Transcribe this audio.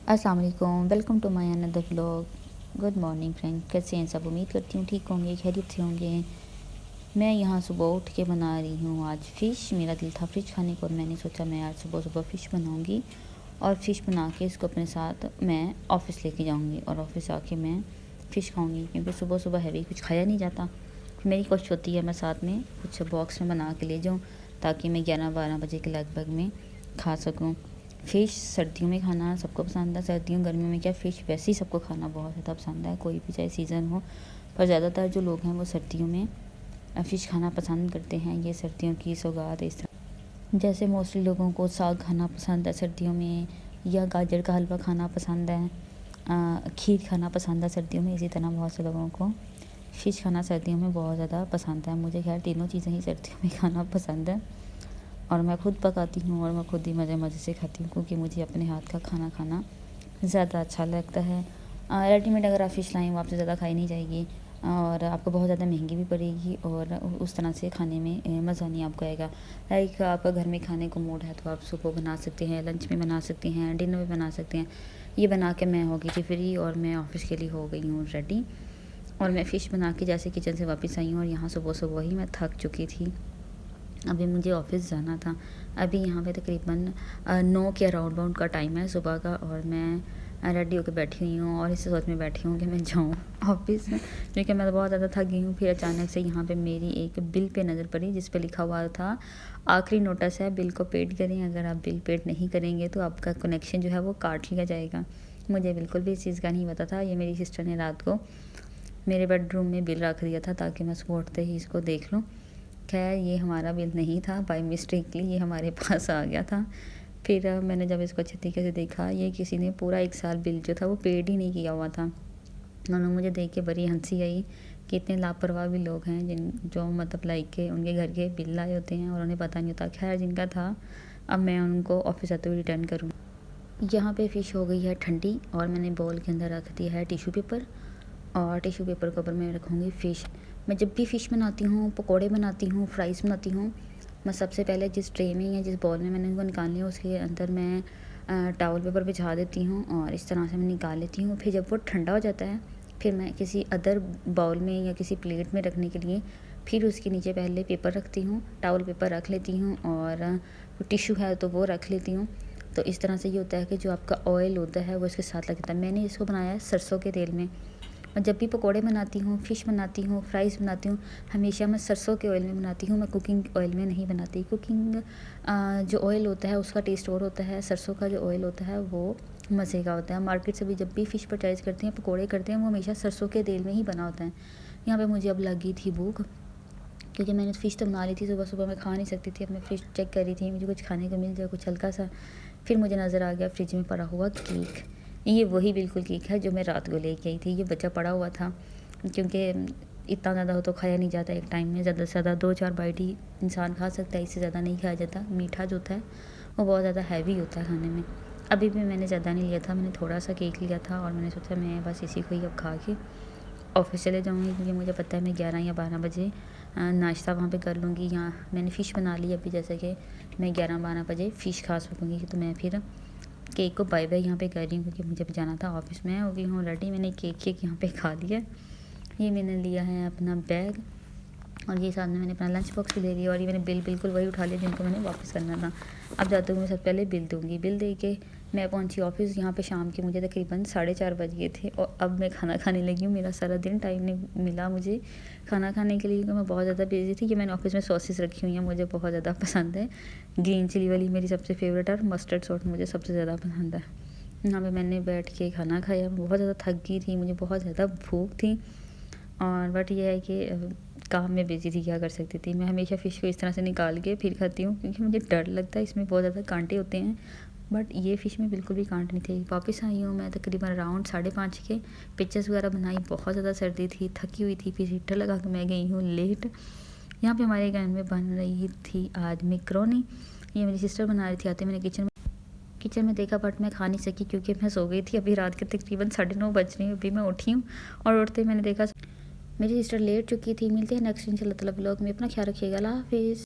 अस्सलाम वालेकुम, welcome to my another vlog. Good morning friend, कैसे हैं सब? उम्मीद करती हूँ ठीक होंगे, खैरियत से होंगे। मैं यहाँ सुबह उठ के बना रही हूँ आज फ़िश। मेरा दिल था फ़िश खाने को और मैंने सोचा मैं आज सुबह सुबह फ़िश बनाऊँगी और फ़िश बना के इसको अपने साथ मैं ऑफ़िस लेके जाऊँगी और ऑफ़िस आके मैं फ़िश खाऊँगी, क्योंकि सुबह सुबह हैवी कुछ खाया नहीं जाता। मेरी कोशिश होती है मैं साथ में कुछ बॉक्स में बना के ले जाऊँ ताकि मैं 11-12 बजे के लगभग में खा सकूँ। फ़िश सर्दियों में खाना सबको पसंद है। सर्दियों गर्मियों में क्या, फ़िश वैसे ही सबको खाना बहुत ज़्यादा पसंद है, कोई भी चाहे सीज़न हो। पर ज़्यादातर जो लोग हैं वो सर्दियों में फ़िश खाना पसंद करते हैं। ये सर्दियों की सौगात है। इस तरह जैसे मोस्टली लोगों को साग खाना पसंद है सर्दियों में, या गाजर का हलवा खाना पसंद है, खीर खाना पसंद है सर्दियों में। इसी तरह बहुत से लोगों को फ़िश खाना सर्दियों में बहुत ज़्यादा पसंद है। मुझे खैर तीनों चीज़ें ही सर्दियों में खाना पसंद है और मैं खुद पकाती हूँ और मैं खुद ही मज़े मज़े से खाती हूँ, क्योंकि मुझे अपने हाथ का खाना खाना ज़्यादा अच्छा लगता है। रेडीमेड अगर आप फ़िश लाएँ वो आपसे ज़्यादा खाई नहीं जाएगी और आपको बहुत ज़्यादा महंगी भी पड़ेगी और उस तरह से खाने में मज़ा नहीं आपको आएगा। लाइक आपका घर में खाने को मूड है तो आप सुबह बना सकते हैं, लंच में बना सकते हैं, डिनर में बना सकते हैं। ये बना के मैं हो गई थी फ्री और मैं ऑफ़िस के लिए हो गई हूँ रेडी। और मैं फ़िश बना के जैसे किचन से वापस आई हूँ और यहाँ सुबह सुबह ही मैं थक चुकी थी। अभी मुझे ऑफ़िस जाना था। अभी यहाँ पे तकरीबन 9 के अराउंड बाउंड का टाइम है सुबह का और मैं रेडी होकर बैठी हुई हूँ और इस सोच में बैठी हूँ कि मैं जाऊँ ऑफ़िस में, क्योंकि मैं तो बहुत ज़्यादा थक गई हूँ। फिर अचानक से यहाँ पे मेरी एक बिल पे नज़र पड़ी जिस पे लिखा हुआ था आखिरी नोटिस है, बिल को पेड करें। अगर आप बिल पेड नहीं करेंगे तो आपका कनेक्शन जो है वो काट लिया जाएगा। मुझे बिल्कुल भी इस चीज़ का नहीं पता था। ये मेरी सिस्टर ने रात को मेरे बेडरूम में बिल रख दिया था ताकि मैं सुबह उठते ही इसको देख लूँ। खैर ये हमारा बिल नहीं था, बाय मिस्टेकली ये हमारे पास आ गया था। फिर मैंने जब इसको अच्छे तरीके से देखा, ये किसी ने पूरा 1 साल बिल जो था वो पेड ही नहीं किया हुआ था। उन्होंने मुझे देख के बड़ी हंसी आई कि इतने लापरवाह भी लोग हैं जो मतलब लाइक के उनके घर के बिल आए होते हैं और उन्हें पता नहीं होता। खैर जिनका था, अब मैं उनको ऑफिस आते हुए रिटर्न करूँ। यहाँ पे फ़िश हो गई है ठंडी और मैंने बाउल के अंदर रख दिया है टिश्यू पेपर और टिश्यू पेपर के ऊपर मैं रखूँगी फ़िश। मैं जब भी फ़िश बनाती हूँ, पकोड़े बनाती हूँ, फ्राइज़ बनाती हूँ, मैं सबसे पहले जिस ट्रे में या जिस बाउल में मैंने इनको निकालनी है उसके अंदर मैं टॉवल पेपर बिछा देती हूँ और इस तरह से मैं निकाल लेती हूँ। फिर जब वो ठंडा हो जाता है फिर मैं किसी अदर बाउल में या किसी प्लेट में रखने के लिए फिर उसके नीचे पहले पेपर रखती हूँ, टॉवल पेपर रख लेती हूँ और टिश्यू है तो वो रख लेती हूँ। तो इस तरह से ये होता है कि जो आपका ऑयल होता है वो इसके साथ लग जाता है। मैंने इसको बनाया है सरसों के तेल में। मैं जब भी पकोड़े बनाती हूँ, फ़िश बनाती हूँ, फ्राइज़ बनाती हूँ, हमेशा मैं सरसों के ऑयल में बनाती हूँ। मैं कुकिंग ऑयल में नहीं बनाती। कुकिंग जो ऑयल होता है उसका टेस्ट और होता है, सरसों का जो ऑयल होता है वो मज़े का होता है। मार्केट से भी जब भी फ़िश परचेज़ करते हैं, पकोड़े करते हैं, वो हमेशा सरसों के तेल में ही बना होता है। यहाँ पे मुझे अब लगी थी भूख, क्योंकि मैंने फ़िश तो बना ली थी। सुबह सुबह मैं खा नहीं सकती थी। अब मैं फ़िश चेक कर रही थी मुझे कुछ खाने को मिल जाए, कुछ हल्का सा। फिर मुझे नज़र आ गया फ्रिज में पड़ा हुआ केक। ये वही बिल्कुल केक है जो मैं रात को लेके आई थी। ये बचा पड़ा हुआ था, क्योंकि इतना ज़्यादा हो तो खाया नहीं जाता एक टाइम में। ज़्यादा से ज़्यादा 2-4 बाइट ही इंसान खा सकता है, इससे ज़्यादा नहीं खाया जाता। मीठा जो होता है वो बहुत ज़्यादा हैवी होता है खाने में। अभी भी मैंने ज़्यादा नहीं लिया था, मैंने थोड़ा सा केक लिया था और मैंने सोचा मैं बस इसी को ही अब खा के ऑफ़िस चले जाऊँगी, क्योंकि मुझे पता है मैं 11 या 12 बजे नाश्ता वहाँ पे कर लूँगी। यहाँ मैंने फ़िश बना ली अभी, जैसे कि मैं 11-12 बजे फ़िश खा सकूँगी। तो मैं फिर केक को बाय बाय यहाँ पे कर रही हूँ, क्योंकि मुझे भी जाना था ऑफ़िस में। हो गई हूँ रेडी, मैंने केक यहाँ पे खा लिया। ये मैंने लिया है अपना बैग और ये साथ में मैंने अपना लंच बॉक्स भी ले लिया और ये मैंने बिल बिल्कुल वही उठा लिया जिनको मैंने वापस करना था। अब जाते हुए मैं सबसे पहले बिल दूँगी। बिल दे के मैं पहुँची ऑफ़िस। यहाँ पे शाम के मुझे तकरीबन 4:30 बज गए थे और अब मैं खाना खाने लगी हूँ। मेरा सारा दिन टाइम नहीं मिला मुझे खाना खाने के लिए, क्योंकि मैं बहुत ज़्यादा बिज़ी थी। ये मैंने ऑफ़िस में सॉसेस रखी हुई हैं, मुझे बहुत ज़्यादा पसंद है। ग्रीन चिली वाली मेरी सबसे फ़ेवरेट है और मस्टर्ड सॉस मुझे सबसे ज़्यादा पसंद है। यहाँ पे मैंने बैठ के खाना खाया। बहुत ज़्यादा थक गई थी, मुझे बहुत ज़्यादा भूख थी और बट ये है कि काम में बिज़ी थी, क्या कर सकती थी। मैं हमेशा फ़िश को इस तरह से निकाल के फिर खाती हूँ, क्योंकि मुझे डर लगता है, इसमें बहुत ज़्यादा कांटे होते हैं। बट ये फ़िश में बिल्कुल भी कांटे नहीं थे। वापस आई हूँ मैं तकरीबन अराउंड 5:30 के। पिक्चर्स वगैरह बनाई, बहुत ज़्यादा सर्दी थी, थकी हुई थी। फिर हीटर लगा के मैं गई हूँ लेट। यहाँ पे हमारे घर में बन रही थी आज मैकरोनी। ये मेरी सिस्टर बना रही थी। आते मैंने किचन में देखा, बट मैं खा नहीं सकी क्योंकि मैं सो गई थी। अभी रात के तकरीबन 9:30 बज रही हैं। अभी मैं उठी हूँ और उठते ही मैंने देखा मेरी सिस्टर लेट चुकी थी। मिलते हैं नेक्स्ट इंशाल्लाह ताला व्लॉग में। अपना ख्याल रखिएगा। अल्लाह हाफ़िज़।